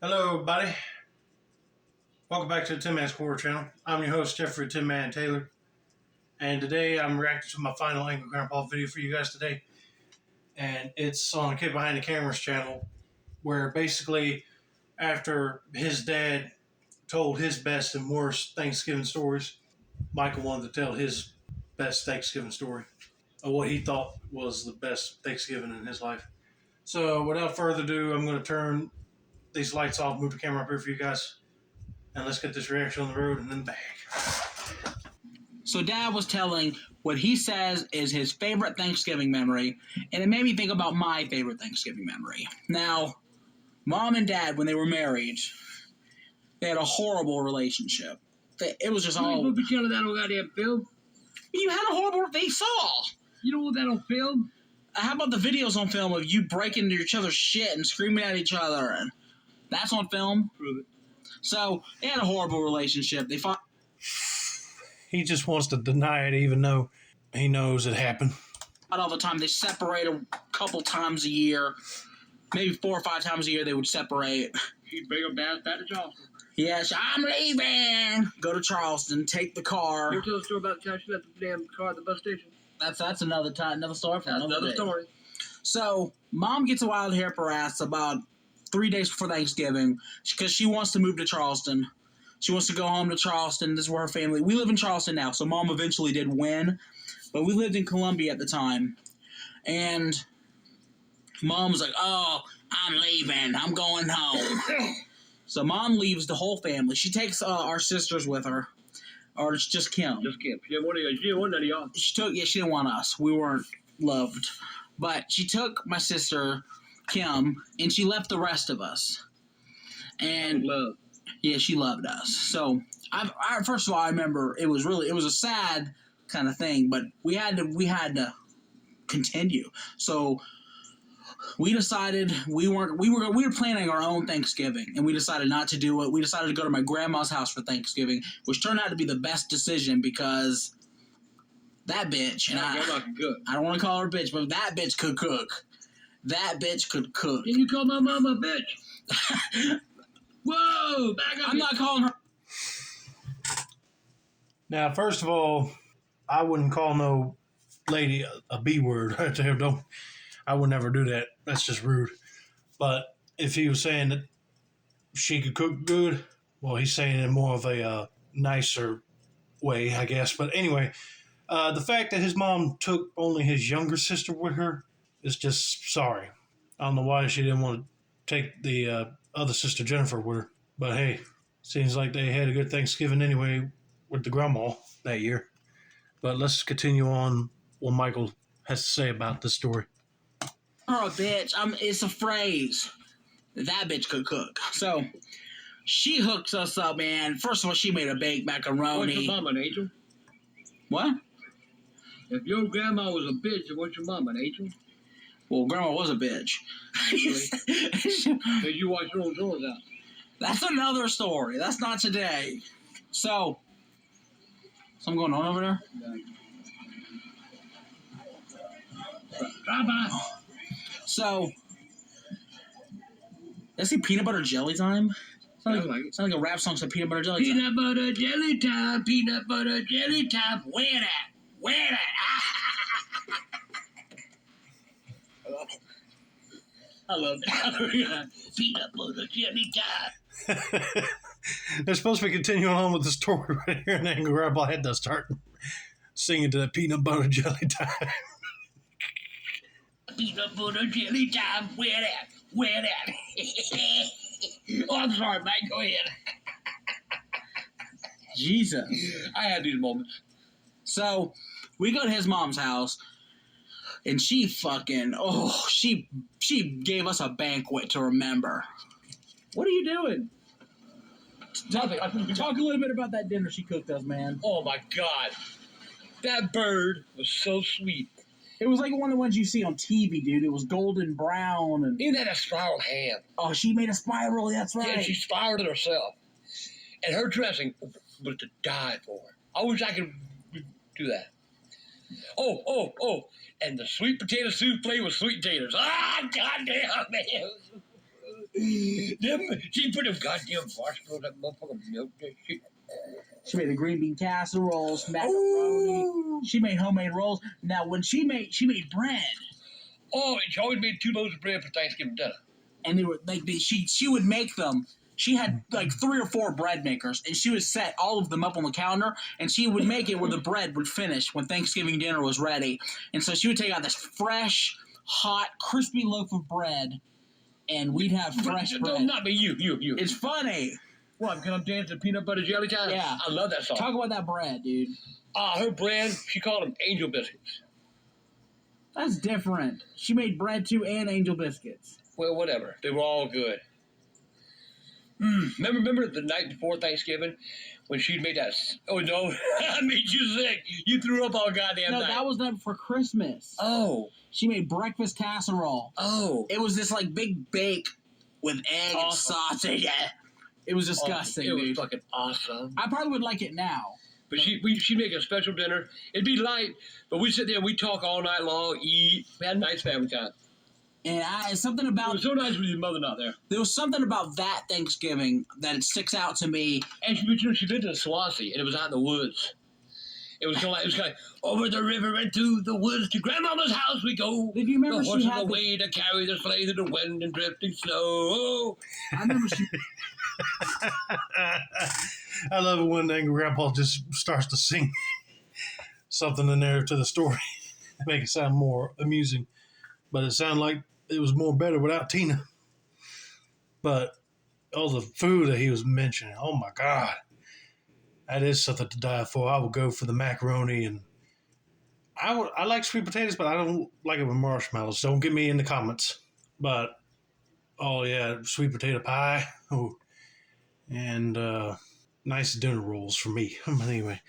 Hello, everybody. Welcome back to the Tin Man's Corner channel. I'm your host, Jeffrey Tin Man Taylor. And today I'm reacting to my final Angry Grandpa video for you guys today. And it's on Kid Behind the Camera's channel, where basically after his dad told his best and worst Thanksgiving stories, Michael wanted to tell his best Thanksgiving story, or what he thought was the best Thanksgiving in his life. So without further ado, I'm going to turn these lights off, move the camera up here for you guys, and let's get this reaction on the road and in the bag. So Dad was telling what he says is his favorite Thanksgiving memory, and it made me think about my favorite Thanksgiving memory. Now, Mom and Dad, when they were married, they had a horrible relationship. It was just all... You be telling that on goddamn film? You had a horrible... They saw! You don't want that on film? How about the videos on film of you breaking into each other's shit and screaming at each other? And that's on film? Prove it. So, they had a horrible relationship. They fought... He just wants to deny it even though he knows it happened. all the time. They separate a couple times a year. Maybe 4 or 5 times a year they would separate. He'd bring him down back to Charleston. Yes, I'm leaving. Go to Charleston, take the car. You tell the story about the time she left the damn car at the bus station? That's another time, another story for another story. So, Mom gets a wild hair up her ass about 3 days before Thanksgiving because she wants to move to Charleston. She wants to go home to Charleston. This is where her family... We live in Charleston now, so Mom eventually did win. But we lived in Columbia at the time. And Mom was like, oh, I'm leaving. I'm going home. So Mom leaves the whole family. She takes our sisters with her. Or it's just Kim. Just Kim. She didn't want none of y'all. She didn't want us. We weren't loved. But she took my sister, Kim, and she left the rest of us. And love. Yeah, she loved us. So, first of all, I remember it was a sad kind of thing, but we had to continue. So, we decided we were planning our own Thanksgiving, and we decided not to do it. We decided to go to my grandma's house for Thanksgiving, which turned out to be the best decision because that bitch, and Grandma can cook. I don't want to call her a bitch, but that bitch could cook. That bitch could cook. Can you call my mama a bitch? Whoa! Back up! I'm not calling her. Now, first of all, I wouldn't call no lady a B word right there. I would never do that. That's just rude. But if he was saying that she could cook good, well, he's saying it in more of a nicer way, I guess. But anyway, the fact that his mom took only his younger sister with her is just sorry. I don't know why she didn't want to take the other sister Jennifer with her. But hey, seems like they had a good Thanksgiving anyway with the grandma that year. But let's continue on what Michael has to say about this story. Her a bitch. It's a phrase. That bitch could cook. So, she hooks us up, man. First of all, she made a baked macaroni. What's your mama, an angel? What? If your grandma was a bitch, then what's your mama, an angel? Well, grandma was a bitch. Did you watch your own drawers out? That's another story. That's not today. So, something going on over there? Drive by. So, let's see peanut butter jelly time. Sounds like a rap song said peanut butter jelly time. Peanut butter jelly time. Peanut butter jelly time. Where that? Where that? I love that. Peanut butter jelly time. They're supposed to be continuing on with the story right here, and then Grandpa had to start singing to that peanut butter jelly time. Peanut butter jelly time. Where that? Where that? Oh, I'm sorry, Mike. Go ahead. Jesus. I had these moments. So, we go to his mom's house, and she gave us a banquet to remember. What are you doing? Talk a little bit about that dinner she cooked us, man. Oh, my God. That bird was so sweet. It was like one of the ones you see on TV, dude. It was golden brown. And It had a spiral hand. oh, she made a spiral. That's right. Yeah, she spiraled it herself. And her dressing was to die for. I wish I could do that. Oh. And the sweet potato souffle with sweet potatoes. Ah, goddamn, man. She put them goddamn marshmallows, that motherfucker milk, that shit. She made the green bean casseroles, macaroni. Ooh. She made homemade rolls. Now, when she made bread, Oh, she always made 2 loaves of bread for Thanksgiving dinner. and they were like she would make them. She had like 3 or 4 bread makers, and she would set all of them up on the counter, and she would make it where the bread would finish when Thanksgiving dinner was ready. And so she would take out this fresh, hot, crispy loaf of bread, and we'd have fresh No, bread. not me, you. It's funny. What, because I'm dancing peanut butter jelly time? Yeah. I love that song. Talk about that bread, dude. Her brand, she called them angel biscuits. That's different. She made bread too and angel biscuits. Well, whatever. They were all good. Remember the night before Thanksgiving when she made that? Oh, no. I made you sick. You threw up all goddamn No, night. that was not for Christmas. Oh. She made breakfast casserole. Oh. It was this like big bake with egg and Awesome. sausage. It was disgusting, It was dude. fucking awesome. I probably would like it now. But she'd make a special dinner. It'd be light, but we'd sit there and we'd talk all night long, eat. We had a nice family time. And something It about was so nice with your mother not there. there was something about that Thanksgiving that it sticks out to me. And she been to Swansea, and it was out in the woods. It was kind of like over the river and through the woods to Grandmama's house we go. Did you remember the she horses had away to carry the sleigh through the wind and drifting snow. I remember she I love it when Angry Grandpa just starts to sing something in there to the story, make it sound more amusing. But it sounded like it was more better without Tina. But all the food that he was mentioning, oh my God, that is something to die for. I would go for the macaroni, and I like sweet potatoes, but I don't like it with marshmallows. Don't get me in the comments. But oh yeah, sweet potato pie. Oh, and nice dinner rolls for me. Anyway.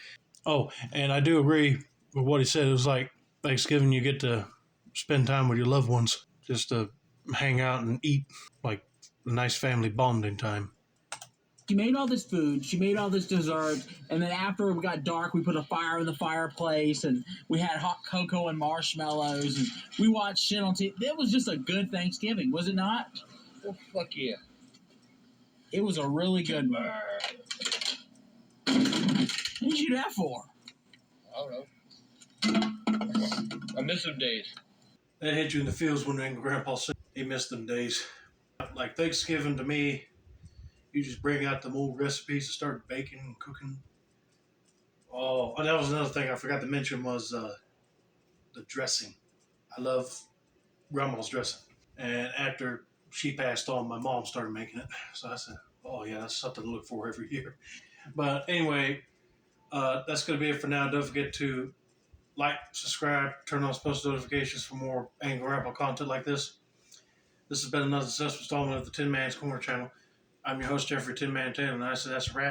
Oh, and I do agree with what he said. It was like Thanksgiving, you get to spend time with your loved ones, just to hang out and eat, like a nice family bonding time. made all this food, she made all this dessert, and then after it got dark, we put a fire in the fireplace, and we had hot cocoa and marshmallows, and we watched shit on TV. It was just a good Thanksgiving, was it not? Oh, fuck yeah. It was a really good one. What did you do that for? I don't know. I miss them days. That hit you in the feels when Angry Grandpa said he missed them days. Like Thanksgiving to me, you just bring out the old recipes and start baking and cooking. Oh, and that was another thing I forgot to mention was the dressing. I love Grandma's dressing. And after she passed on, my mom started making it. So I said, oh yeah, that's something to look for every year. But anyway, that's going to be it for now. Don't forget to like, subscribe, turn on post notifications for more Angry Grandpa content like this. This has been another successful installment of the Tin Man's Corner channel. I'm your host, Jeffrey Tin Man Taylor, and I said that's a wrap.